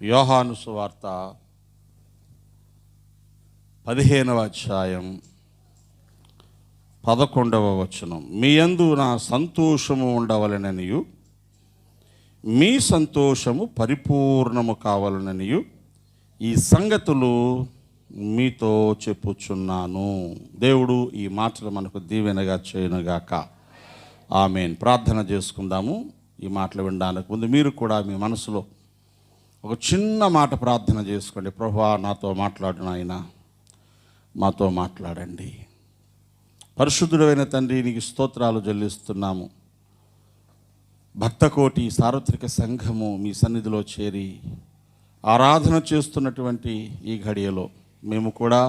యోహాను సువార్త 15వ అధ్యాయం 11వ వచనం. మీ యందు నా సంతోషము ఉండవలెననియు మీ సంతోషము పరిపూర్ణము కావాలననియు ఈ సంగతులు మీతో చెప్పుచున్నాను. దేవుడు ఈ మాటలు మనకు దీవెనగా చేయనుగాక. ఆమేన్. ప్రార్థన చేసుకుందాము. ఈ మాటలు వినడానికి ముందు మీరు కూడా మీ మనసులో ఒక చిన్న మాట ప్రార్థన చేసుకోండి. ప్రభువా, నాతో మాట్లాడు నాయన, మాతో మాట్లాడండి. పరిశుద్ధుడైన తండ్రి, నీకు స్తోత్రాలు చెల్లిస్తున్నాము. భక్తకోటి సార్వత్రిక సంఘము మీ సన్నిధిలో చేరి ఆరాధన చేస్తున్నటువంటి ఈ ఘడియలో మేము కూడా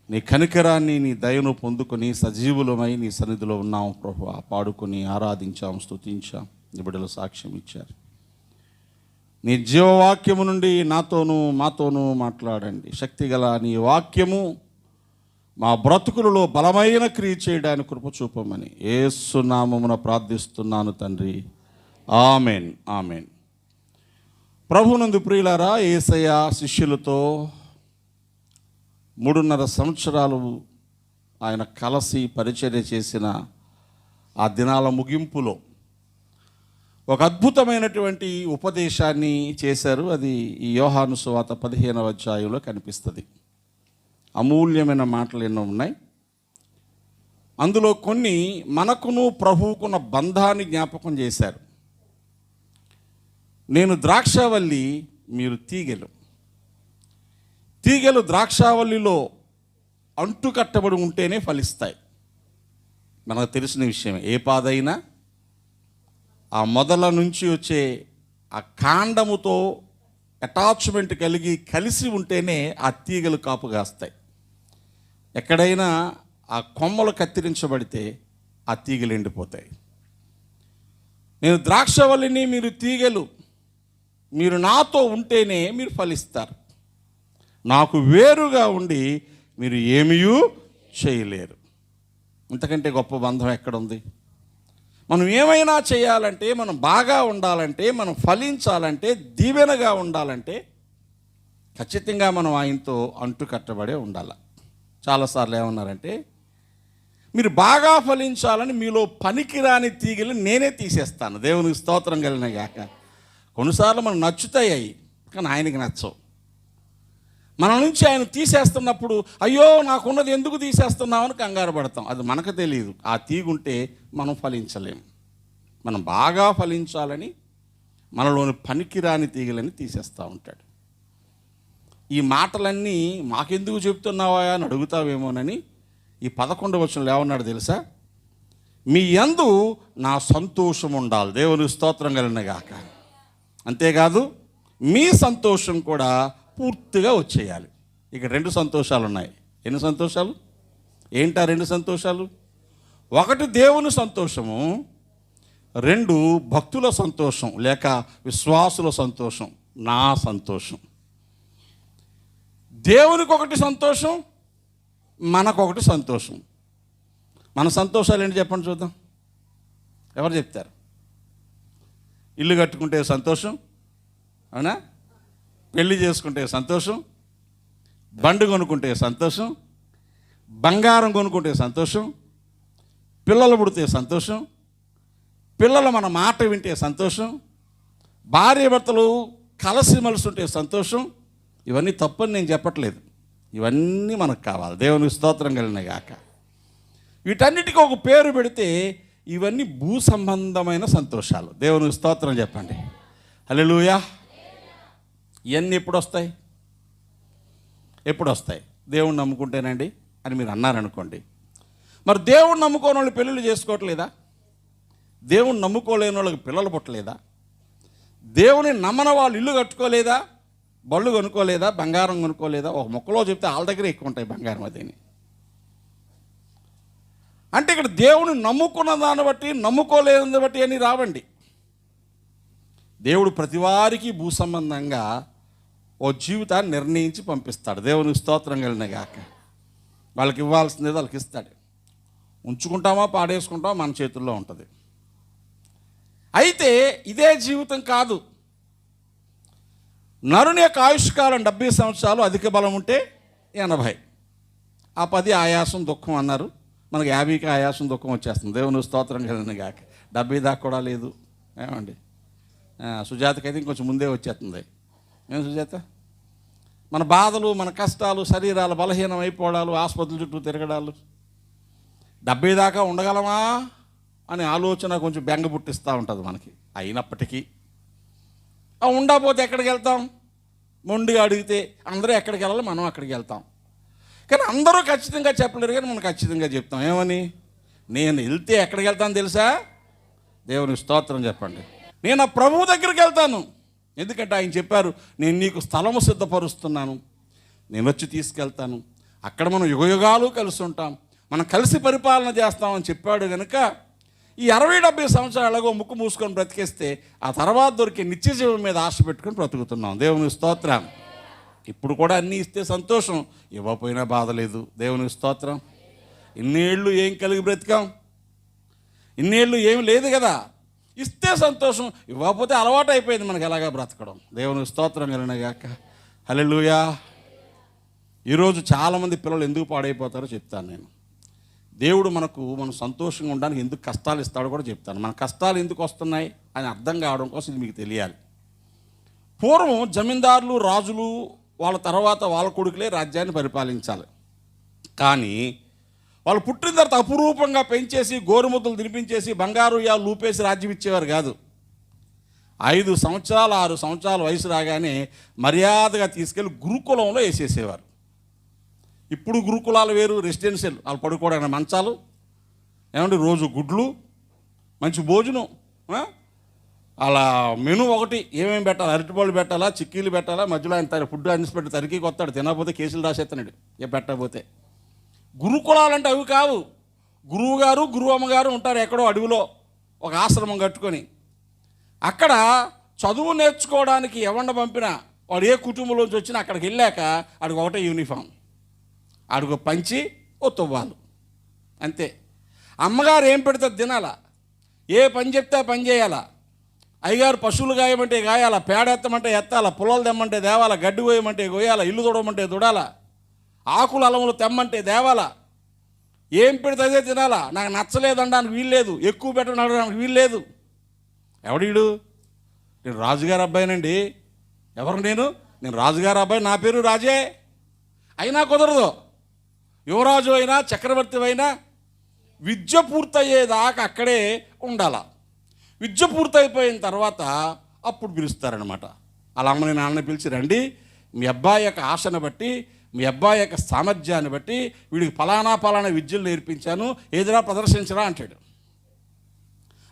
నీ కనికరాన్ని, నీ దయను పొందుకొని సజీవులమై నీ సన్నిధిలో ఉన్నాము. ప్రభువా, పాడుకొని ఆరాధించాం, స్తుతించాం. నీ బిడ్డలు సాక్ష్యం ఇచ్చారు. నీ జీవవాక్యము నుండి నాతోనూ మాతోనూ మాట్లాడండి. శక్తిగల నీ వాక్యము మా బ్రతుకులలో బలమైన క్రియ చేయడానికి కృప చూపమని యేసు నామమున ప్రార్థిస్తున్నాను తండ్రి. Amen, amen. ప్రభునందు ప్రియులారా, యేసయ్య శిష్యులతో 3.5 సంవత్సరాలు ఆయన కలిసి పరిచర్య చేసిన ఆ దినాల ముగింపులో ఒక అద్భుతమైనటువంటి ఉపదేశాన్ని చేశారు. అది ఈ యోహాను సువార్త 15వ అధ్యాయంలో కనిపిస్తుంది. అమూల్యమైన మాటలు ఎన్నో ఉన్నాయి. అందులో కొన్ని మనకును ప్రభువుకున్న బంధాన్ని జ్ఞాపకం చేశారు. నేను ద్రాక్షావల్లి, మీరు తీగెలు. తీగెలు ద్రాక్షావల్లిలో అంటు కట్టబడి ఉంటేనే ఫలిస్తాయి. మనకు తెలిసిన విషయమే. ఏ పాదైనా ఆ మొదల నుంచి వచ్చే ఆ కాండముతో అటాచ్మెంట్ కలిసి ఉంటేనే ఆ తీగలు కాపు కాస్తాయి. ఎక్కడైనా ఆ కొమ్మలు కత్తిరించబడితే ఆ తీగలు ఎండిపోతాయి. నేను ద్రాక్షవల్లిని, మీరు తీగలు. మీరు నాతో ఉంటేనే మీరు ఫలిస్తారు. నాకు వేరుగా ఉండి మీరు ఏమీయూ చేయలేరు. ఇంతకంటే గొప్ప బంధం ఎక్కడుంది? మనం ఏమైనా చేయాలంటే, మనం బాగా ఉండాలంటే, మనం ఫలించాలంటే, దీవెనగా ఉండాలంటే ఖచ్చితంగా మనం ఆయనతో అంటు కట్టబడే ఉండాలి. చాలాసార్లు ఏమన్నారంటే, మీరు బాగా ఫలించాలని మీలో పనికిరాని తీగలు నేనే తీసేస్తాను. దేవునికి స్తోత్రం కలిగిన గాక. కొన్నిసార్లు మనం నచ్చుతాయి అవి, కానీ ఆయనకి నచ్చవు. మన నుంచి ఆయన తీసేస్తున్నప్పుడు అయ్యో నాకున్నది ఎందుకు తీసేస్తున్నామని కంగారు పడతాం. అది మనకు తెలియదు. ఆ తీగుంటే మనం ఫలించలేము. మనం బాగా ఫలించాలని మనలోని పనికిరాని తీగలని తీసేస్తూ ఉంటాడు. ఈ మాటలన్నీ మాకెందుకు చెప్తున్నావా అని అడుగుతావేమోనని ఈ 11వ వచనంలో ఏమన్నాడు తెలుసా? మీ యందు నా సంతోషం ఉండాలి. దేవుని స్తోత్రం కలిగిన గాక. అంతేకాదు మీ సంతోషం కూడా పూర్తిగా వచ్చేయాలి. ఇక 2 సంతోషాలు ఉన్నాయి. ఎన్ని సంతోషాలు? ఏంటా 2 సంతోషాలు? 1 దేవుని సంతోషము, 2 భక్తుల సంతోషం లేక విశ్వాసుల సంతోషం, నా సంతోషం. దేవునికి ఒకటి సంతోషం, మనకొకటి సంతోషం. మన సంతోషాలు ఏంటి చెప్పండి చూద్దాం. ఎవరు చెప్తారు? ఇల్లు కట్టుకుంటే సంతోషం, అవునా? పెళ్లి చేసుకుంటే సంతోషం, బండి కొనుక్కుంటే సంతోషం, బంగారం కొనుక్కుంటే సంతోషం, పిల్లలు పుడితే సంతోషం, పిల్లలు మన మాట వింటే సంతోషం, భార్యాభర్తలు కలిసిమెలిసి ఉంటే సంతోషం. ఇవన్నీ తప్పని నేను చెప్పట్లేదు. ఇవన్నీ మనకు కావాలి. దేవునికి స్తోత్రం కలిగిన గాక. వీటన్నిటికీ ఒక పేరు పెడితే ఇవన్నీ భూ సంబంధమైన సంతోషాలు. దేవునికి స్తోత్రం చెప్పండి. హల్లెలూయా. ఇవన్నీ ఎప్పుడు వస్తాయి? ఎప్పుడు వస్తాయి? దేవుణ్ణి నమ్ముకుంటేనండి అని మీరు అన్నారనుకోండి. మరి దేవుణ్ణి నమ్ముకోని వాళ్ళు పెళ్ళిళ్ళు చేసుకోవట్లేదా? దేవుణ్ణి నమ్ముకోలేని వాళ్ళకి పిల్లలు పుట్టలేదా? దేవుని నమ్మని వాళ్ళు ఇల్లు కట్టుకోలేదా? బళ్ళు కొనుక్కోలేదా? బంగారం కొనుక్కోలేదా? ఒక మొక్కలో చెప్తే వాళ్ళ దగ్గర ఎక్కువ ఉంటాయి బంగారం. అదేని అంటే ఇక్కడ దేవుని నమ్ముకున్న దాన్ని బట్టి, నమ్ముకోలేని బట్టి అని రావండి. దేవుడు ప్రతివారికి భూ సంబంధంగా ఓ జీవితాన్ని నిర్ణయించి పంపిస్తాడు. దేవునికి స్తోత్రం కలిగిన గాక. వాళ్ళకి ఇవ్వాల్సిందే వాళ్ళకి ఇస్తాడు. ఉంచుకుంటామా పాడేసుకుంటామా మన చేతుల్లో ఉంటుంది. అయితే ఇదే జీవితం కాదు. నరుని యొక్క ఆయుష్కాలం 70 సంవత్సరాలు, అధిక బలం ఉంటే 80. ఆ 10 ఆయాసం దుఃఖం అన్నారు. మనకి 50కి ఆయాసం దుఃఖం వచ్చేస్తుంది. దేవుని స్తోత్రం కదండి గాక. 70 దాకా కూడా లేదు ఏమండి. సుజాతకైతే ఇంకొంచెం ముందే వచ్చేస్తుంది. ఏం సుజాత? మన బాధలు, మన కష్టాలు, శరీరాలు బలహీనం అయిపోవడాలు, ఆసుపత్రుల చుట్టూ తిరగడాలు, 70 దాకా ఉండగలమా అనే ఆలోచన కొంచెం బెంగ పుట్టిస్తూ ఉంటుంది మనకి. అయినప్పటికీ ఉండకపోతే ఎక్కడికి వెళ్తాం? మొండిగా అడిగితే అందరూ ఎక్కడికి వెళ్ళాలి, మనం అక్కడికి వెళ్తాం. కానీ అందరూ ఖచ్చితంగా చెప్పలేరు, కానీ మనం ఖచ్చితంగా చెప్తాం. ఏమని? నేను వెళ్తే ఎక్కడికి వెళ్తాను తెలుసా? దేవుని స్తోత్రం చెప్పండి. నేను ఆ ప్రభువు దగ్గరికి వెళ్తాను. ఎందుకంటే ఆయన చెప్పారు, నేను నీకు స్థలము సిద్ధపరుస్తున్నాను, నేను వచ్చి తీసుకెళ్తాను, అక్కడ మనం యుగయుగాలు కలిసి ఉంటాం, మనం కలిసి పరిపాలన చేస్తామని చెప్పాడు. కనుక ఈ 60-70 సంవత్సరాలుగో ముక్కు మూసుకొని బ్రతికేస్తే ఆ తర్వాత దొరికే నిత్య జీవం మీద ఆశ పెట్టుకొని బ్రతుకుతున్నాం. దేవుని స్తోత్రం. ఇప్పుడు కూడా అన్నీ ఇస్తే సంతోషం, ఇవ్వకపోయినా బాధ లేదు. దేవుని స్తోత్రం. ఇన్నేళ్ళు ఏం కలిగి బ్రతికాం? ఇన్నేళ్ళు ఏమి లేదు కదా. ఇస్తే సంతోషం, ఇవ్వకపోతే అలవాటు అయిపోయింది మనకి ఎలాగా బ్రతకడం. దేవుని స్తోత్రం కలిగినగాక. హల్లెలూయా. ఈరోజు చాలామంది పిల్లలు ఎందుకు పాడైపోతారో చెప్తాను నేను. దేవుడు మనం సంతోషంగా ఉండడానికి ఎందుకు కష్టాలు ఇస్తాడో కూడా చెప్తాను. మన కష్టాలు ఎందుకు వస్తున్నాయి అని అర్థం కావడం కోసం ఇది మీకు తెలియాలి. పూర్వం జమీందారులు, రాజులు, వాళ్ళ తర్వాత వాళ్ళ కొడుకులే రాజ్యాన్ని పరిపాలించాలి. కానీ వాళ్ళు పుట్టిన తర్వాత అపురూపంగా పెంచేసి, గోరుముద్దలు తినిపించేసి, బంగారు ఉయ్యాలు లూపేసి రాజ్యం ఇచ్చేవారు కాదు. 5 సంవత్సరాలు 6 సంవత్సరాల వయసు రాగానే మర్యాదగా తీసుకెళ్ళి గురుకులంలో వేసేసేవారు. ఇప్పుడు గురుకులాలు వేరు, రెసిడెన్షియల్. వాళ్ళు పడుకోవడానికి మంచాలు, ఏమంటే రోజు గుడ్లు, మంచి భోజనం, అలా మెను ఒకటి. ఏమేమి పెట్టాలి? అరటిపళ్ళు పెట్టాలా, చిక్కీలు పెట్టాలా, మధ్యలో ఆయన ఫుడ్ అనిసి పెట్టి తరికి కొత్తాడు. తినకపోతే కేసులు రాసేస్తున్నాడు పెట్టకపోతే. గురుకులాలంటే అవి కావు. గురువు గారు, గురువు అమ్మగారు ఉంటారు ఎక్కడో అడవిలో ఒక ఆశ్రమం కట్టుకొని. అక్కడ చదువు నేర్చుకోవడానికి ఎవరిని పంపినా, వాడు ఏ కుటుంబంలోంచి వచ్చినా అక్కడికి వెళ్ళాక ఆడికి ఒకటే యూనిఫామ్, ఆడికి పంచి ఓ తువ్వాలు, అంతే. అమ్మగారు ఏం పెడితే తినాలా, ఏ పని చెప్తే ఆ పని చేయాలా. అయ్యగారు పశువులు గాయమంటే గాయాలా, పేడ ఎత్తమంటే ఎత్తాలా, పొలాలు తెమ్మంటే దేవాలా, గడ్డి కోయమంటే కోయాలా, ఇల్లు తుడవమంటే తుడాలా, ఆకులు అలములు తెమ్మంటే దేవాలా. ఏం పెడితే అదే తినాలా. నాకు నచ్చలేదు అనడానికి వీల్లేదు, ఎక్కువ పెట్టడానికి వీల్లేదు. ఎవడీడు? నేను రాజుగారి అబ్బాయినండి. ఎవరు నేను రాజుగారి అబ్బాయి, నా పేరు రాజే. అయినా కుదరదు. యువరాజు అయినా చక్రవర్తి అయినా విద్య పూర్తయ్యేదాకా అక్కడే ఉండాల. విద్య పూర్తయిపోయిన తర్వాత అప్పుడు పిలుస్తారనమాట. అలా అమ్మని నాన్నని పిలిచి, రండి, మీ అబ్బాయి యొక్క ఆశను బట్టి, మీ అబ్బాయి యొక్క సామర్థ్యాన్ని బట్టి వీడికి ఫలానా విద్యలు నేర్పించాను, ఏదైనా ప్రదర్శించరా అంటాడు.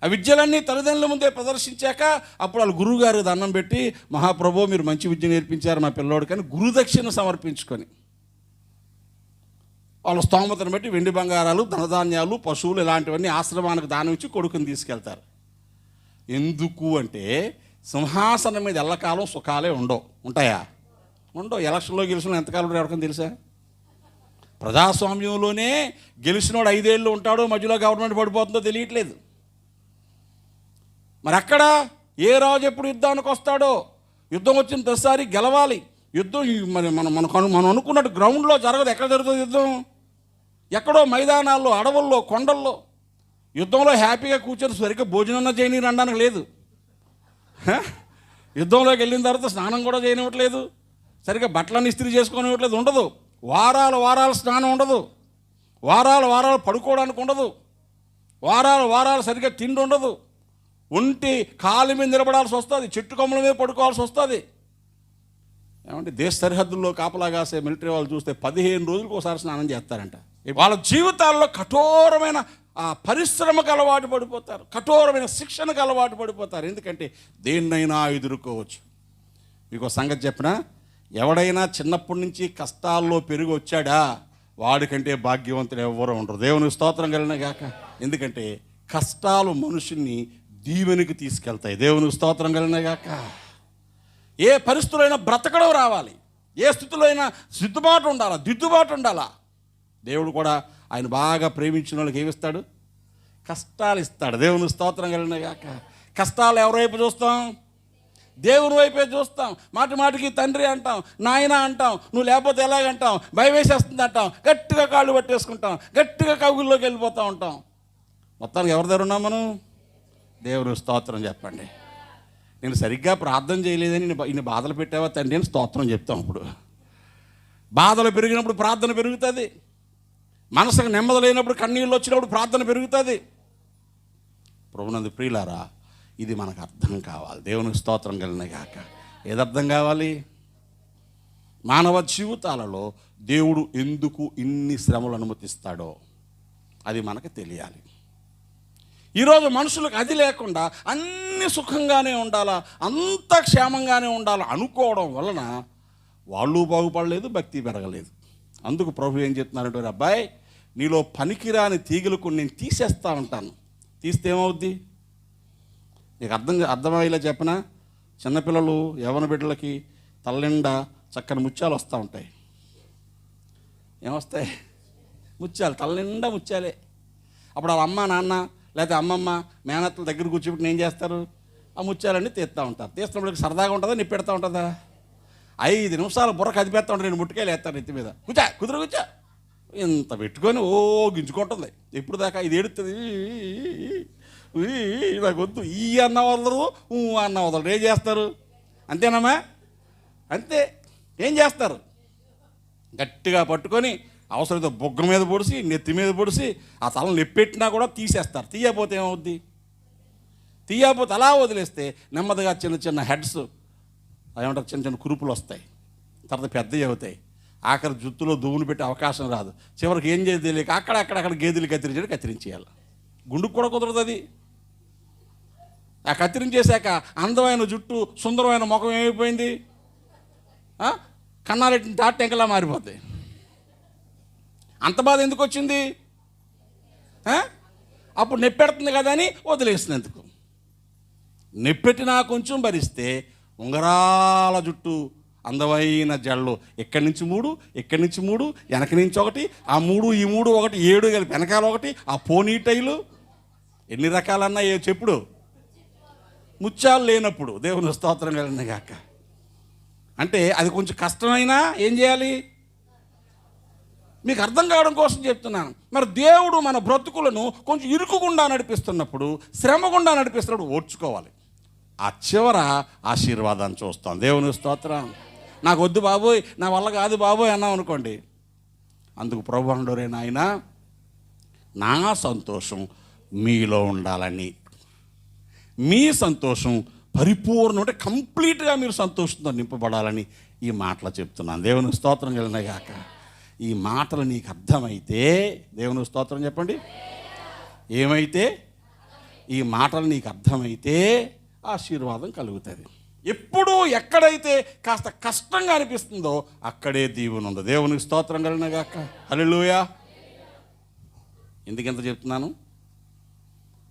ఆ విద్యలన్నీ తల్లిదండ్రుల ముందే ప్రదర్శించాక అప్పుడు వాళ్ళు గురువుగారు దండం పెట్టి, మహాప్రభు మీరు మంచి విద్య నేర్పించారు మా పిల్లోడికి అని గురుదక్షిణ సమర్పించుకొని, వాళ్ళ స్తోమతను బట్టి వెండి బంగారాలు, ధనధాన్యాలు, పశువులు ఇలాంటివన్నీ ఆశ్రమానికి దానం ఇచ్చి కొడుకుని తీసుకెళ్తారు. ఎందుకు అంటే సింహాసనం మీద ఎల్లకాలం సుఖాలే ఉంటాయా? ఉండవు. ఎలక్షన్లో గెలిచిన ఎంతకాలం ఎవరికైనా తెలుసా? ప్రజాస్వామ్యంలోనే గెలిచినోడు 5 ఏళ్ళు ఉంటాడో, మధ్యలో గవర్నమెంట్ పడిపోతుందో తెలియట్లేదు. మరి అక్కడ ఏ రాజు ఎప్పుడు యుద్ధానికి వస్తాడో, యుద్ధం వచ్చిన ప్రతిసారి గెలవాలి. యుద్ధం మరి మనం అనుకున్నట్టు గ్రౌండ్లో జరగదు. ఎక్కడ జరుగుతుంది యుద్ధం? ఎక్కడో మైదానాల్లో, అడవుల్లో, కొండల్లో. యుద్ధంలో హ్యాపీగా కూర్చొని సరిగ్గా భోజనం చేయని అనడానికి లేదు. యుద్ధంలోకి వెళ్ళిన తర్వాత స్నానం కూడా చేయనివ్వట్లేదు, సరిగ్గా బట్టలన్నీ ఇస్త్రీ చేసుకోనివ్వట్లేదు, ఉండదు. వారాలు స్నానం ఉండదు, వారాలు పడుకోవడానికి ఉండదు, వారాలు సరిగ్గా తిండి ఉండదు, ఒంటి కాలు మీద నిలబడాల్సి వస్తుంది, చెట్టు కొమ్మల మీద పడుకోవాల్సి వస్తుంది. ఏమంటే దేశ సరిహద్దుల్లో కాపలా కాసే మిలిటరీ వాళ్ళు చూస్తే 15 రోజులకు ఒకసారి స్నానం చేస్తారంట. వాళ్ళ జీవితాల్లో కఠోరమైన పరిశ్రమకు అలవాటు పడిపోతారు, కఠోరమైన శిక్షణకు అలవాటు పడిపోతారు. ఎందుకంటే దేన్నైనా ఎదుర్కోవచ్చు. మీకు సంగతి చెప్పినా, ఎవడైనా చిన్నప్పటి నుంచి కష్టాల్లో పెరిగి వచ్చాడా వాడికంటే భాగ్యవంతులు ఎవరో ఉండరు. దేవుని స్తోత్రం కలిగిన గాక. ఎందుకంటే కష్టాలు మనుషుల్ని దీవెనికి తీసుకెళ్తాయి. దేవుని స్తోత్రం కలిగిన గాక. ఏ పరిస్థితులైనా బ్రతకడం రావాలి, ఏ స్థితిలో అయినా దిద్దుబాటు ఉండాలా. దేవుడు కూడా ఆయన బాగా ప్రేమించిన వాళ్ళకి ఏమిస్తాడు? కష్టాలు ఇస్తాడు. దేవుని స్తోత్రం కలిగిన గాక. కష్టాలు ఎవరి వైపు చూస్తాం? దేవుని వైపే చూస్తాం. మాటి మాటికి తండ్రి అంటాం, నాయన అంటాం, నువ్వు లేకపోతే ఎలాగంటాం, భయం వేసేస్తుంది అంటాం, గట్టిగా కాళ్ళు పట్టేసుకుంటాం, గట్టిగా కవుల్లోకి వెళ్ళిపోతూ ఉంటాం. మొత్తానికి ఎవరి దగ్గర ఉన్నాం మనం? దేవుని స్తోత్రం చెప్పండి. నేను సరిగ్గా ప్రార్థన చేయలేదని ఇన్ని బాధలు పెట్టావా తండ్రి అని స్తోత్రం చెప్తాం. ఇప్పుడు బాధలు పెరిగినప్పుడు ప్రార్థన పెరుగుతుంది. మనసుకు నెమ్మది లేనప్పుడు, కన్నీళ్ళు వచ్చినప్పుడు ప్రార్థన పెరుగుతుంది. ప్రభునందు ప్రియులారా, ఇది మనకు అర్థం కావాలి. దేవునికి స్తోత్రం కలిగిన గాక. ఏది అర్థం కావాలి? మానవ జీవితాలలో దేవుడు ఎందుకు ఇన్ని శ్రమలు అనుమతిస్తాడో అది మనకు తెలియాలి. ఈరోజు మనుషులకు అది లేకుండా అన్ని సుఖంగానే ఉండాలా, అంత క్షేమంగానే ఉండాలా అనుకోవడం వలన వాళ్ళు బాగుపడలేదు, భక్తి పెరగలేదు. అందుకు ప్రభు ఏం చెప్తున్నారంటే, అబ్బాయి నీలో పనికిరాని తీగలకు నేను తీసేస్తూ ఉంటాను. తీస్తే ఏమవుద్ది? నీకు అర్థమయ్యేలా చెప్పనా? చిన్నపిల్లలు యవ్వన బిడ్డలకి తల్లిండా చక్కని ముత్యాలు వస్తూ ఉంటాయి. ఏమొస్తాయి? ముత్యాలు, తల్లిండా ముత్యాలే. అప్పుడు వాళ్ళ అమ్మ నాన్న లేకపోతే అమ్మమ్మ మేనత్తల దగ్గర కూర్చోబెట్టి ఏం చేస్తారు? ఆ ముత్యాలన్నీ తీస్తూ ఉంటారు. తీస్తున్నప్పుడు సరదాగా ఉంటుందా, నిప్పెడతా ఉంటుందా? 5 నిమిషాలు బుర్ర కదిపేస్తూ ఉంటారు. నేను ముట్టుకాయలు వేస్తాను ఎత్తి మీద, కూర్చో ఇంత పెట్టుకొని గింజుకుంటుంది. ఎప్పుడు దాకా ఇది ఏడుతుంది, నాకు వద్దు, ఈ అన్న వదలరు, అన్న వదలరు. ఏం చేస్తారు? అంతేనమ్మా? అంతే. ఏం చేస్తారు? గట్టిగా పట్టుకొని అవసరమైతే బొగ్గ మీద పొడిసి, నెత్తి మీద పొడిసి, ఆ తలను నెప్పెట్టినా కూడా తీసేస్తారు. తీయకపోతే ఏమవుద్ది? తీయకపోతే అలా వదిలేస్తే నెమ్మదిగా చిన్న చిన్న హెడ్స్ ఏమంటారు, చిన్న చిన్న కురుపులు వస్తాయి. తర్వాత పెద్దవి అవుతాయి. ఆఖరి జుత్తులో దువ్వును పెట్టే అవకాశం రాదు. చివరికి ఏం చేసి తెలియక అక్కడక్కడ గేదెలు కత్తిరించేయాలి. గుండుకు కూడా కుదరదు అది. ఆ కత్తిరించేశాక అందమైన జుట్టు, సుందరమైన ముఖం ఏమైపోయింది? కన్నాలెట్టిన తాటెంకలా మారిపోతాయి. అంత బాధ ఎందుకు వచ్చింది? అప్పుడు నెప్పెడుతుంది కదా అని వదిలేసినందుకు. నెప్పెట్టినా కొంచెం భరిస్తే ఉంగరాల జుట్టు, అందమైన జళ్ళు, ఎక్కడి నుంచి 3, ఎక్కడి నుంచి 3, వెనక నుంచి 1, ఆ 3 ఈ 3 1, 7 కలిపి వెనకాల 1, ఆ పోనీ టైలు, ఎన్ని రకాలన్నా చెప్పుడు. ముత్యాలు లేనప్పుడు దేవుని స్తోత్రం కలిగిన గాక. అంటే అది కొంచెం కష్టమైనా ఏం చేయాలి? మీకు అర్థం కావడం కోసం చెప్తున్నాను. మరి దేవుడు మన బ్రతుకులను కొంచెం ఇరుకుకుండా నడిపిస్తున్నప్పుడు, శ్రమగుండా నడిపిస్తున్నప్పుడు ఓర్చుకోవాలి. ఆ చివర ఆశీర్వాదాన్ని చూస్తాం. దేవుని స్తోత్రం. నాకు వద్దు బాబోయ్, నా వల్ల కాదు బాబోయ్ అన్నాం అనుకోండి, అందుకు ప్రభు అండోరే నాయన, నా సంతోషం మీలో ఉండాలని, మీ సంతోషం పరిపూర్ణం అంటే కంప్లీట్గా మీరు సంతోషంతో నింపబడాలని ఈ మాటలు చెప్తున్నాను. దేవుని స్తోత్రం కలిగిన గాక. ఈ మాటలు నీకు అర్థమైతే, దేవుని స్తోత్రం చెప్పండి, ఏమైతే? ఈ మాటలు నీకు అర్థమైతే ఆశీర్వాదం కలుగుతుంది. ఎప్పుడు ఎక్కడైతే కాస్త కష్టంగా అనిపిస్తుందో అక్కడే దీవెన ఉంది. దేవునికి స్తోత్రం కలిగిన గాక. హల్లెలూయా. ఎందుకంత చెప్తున్నాను?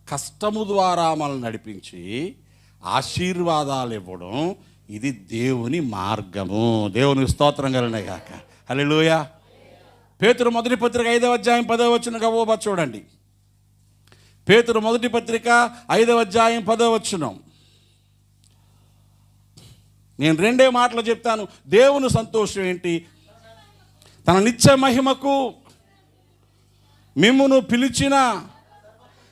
కష్టము ద్వారా మనల్ని నడిపించి ఆశీర్వాదాలు ఇవ్వడం ఇది దేవుని మార్గము. దేవునికి స్తోత్రం కలిగిన గాక. హల్లెలూయా. పేతురు మొదటి పత్రిక 5వ అధ్యాయం 10వ వచనం గబోబా చూడండి. పేతురు మొదటి పత్రిక 5వ అధ్యాయం 10వ వచనం. నేను 2 మాటలు చెప్తాను. దేవుని సంతోషం ఏంటి? తన నిత్య మహిమకు మిమ్మును పిలిచిన